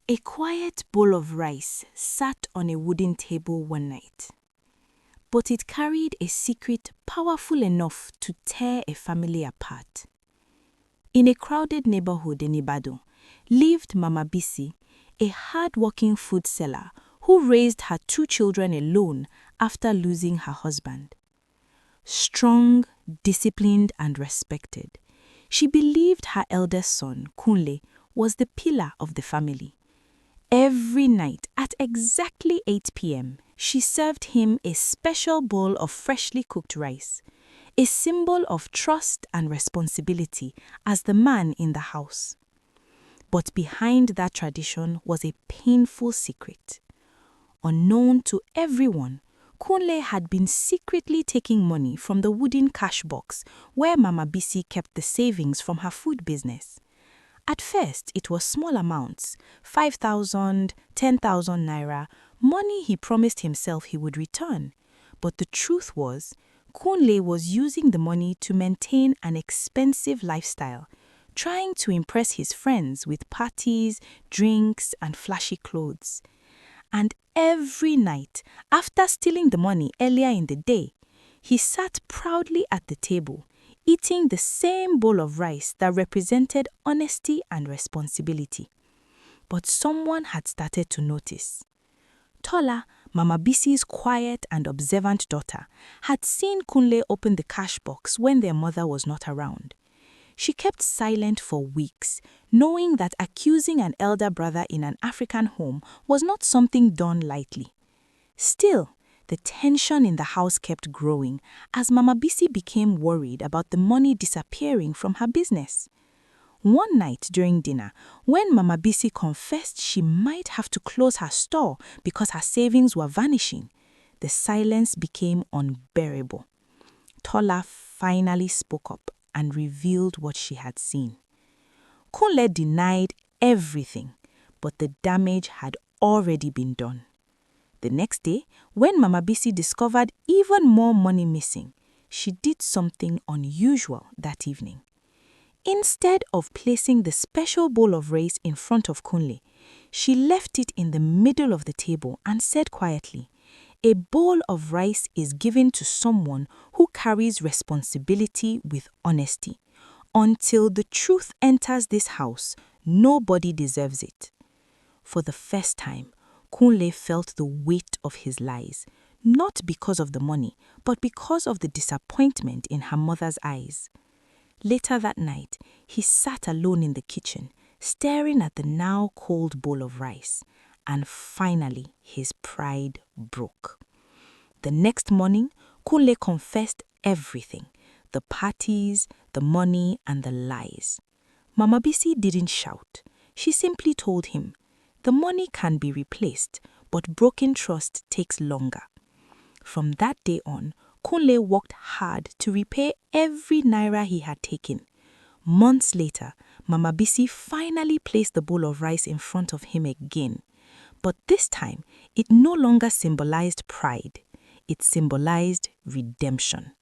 A quiet bowl of rice sat on a wooden table one night. But it carried a secret powerful enough to tear a family apart. In a crowded neighborhood in Ibadan lived Mama Bisi, a hardworking food seller who raised her 2 children alone after losing her husband. Strong, disciplined, and respected, she believed her eldest son, Kunle, was the pillar of the family. Every night at exactly 8 p.m., she served him a special bowl of freshly cooked rice, a symbol of trust and responsibility as the man in the house. But behind that tradition was a painful secret. Unknown to everyone, Kunle had been secretly taking money from the wooden cash box where Mama Bisi kept the savings from her food business. At first, it was small amounts, 5,000, 10,000 naira, money he promised himself he would return. But the truth was, Kunle was using the money to maintain an expensive lifestyle, trying to impress his friends with parties, drinks, and flashy clothes. And every night, after stealing the money earlier in the day, he sat proudly at the table, eating the same bowl of rice that represented honesty and responsibility. But someone had started to notice. Tola, Mama Bisi's quiet and observant daughter, had seen Kunle open the cash box when their mother was not around. She kept silent for weeks, knowing that accusing an elder brother in an African home was not something done lightly. Still, the tension in the house kept growing as Mama Bisi became worried about the money disappearing from her business. One night during dinner, when Mama Bisi confessed she might have to close her store because her savings were vanishing, the silence became unbearable. Tola finally spoke up and revealed what she had seen. Kunle denied everything, but the damage had already been done. The next day, when Mama Bisi discovered even more money missing, she did something unusual that evening. Instead of placing the special bowl of rice in front of Kunle, she left it in the middle of the table and said quietly, "A bowl of rice is given to someone who carries responsibility with honesty. Until the truth enters this house, nobody deserves it." For the first time, Kunle felt the weight of his lies, not because of the money, but because of the disappointment in her mother's eyes. Later that night, he sat alone in the kitchen, staring at the now cold bowl of rice, and finally his pride broke. The next morning, Kunle confessed everything: the parties, the money, and the lies. Mama Bisi didn't shout. She simply told him, "The money can be replaced, but broken trust takes longer." From that day on, Kunle worked hard to repay every naira he had taken. Months later, Mama Bisi finally placed the bowl of rice in front of him again. But this time, it no longer symbolized pride. It symbolized redemption.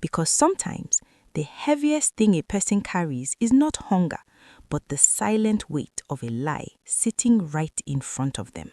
Because sometimes, the heaviest thing a person carries is not hunger, but the silent weight of a lie sitting right in front of them.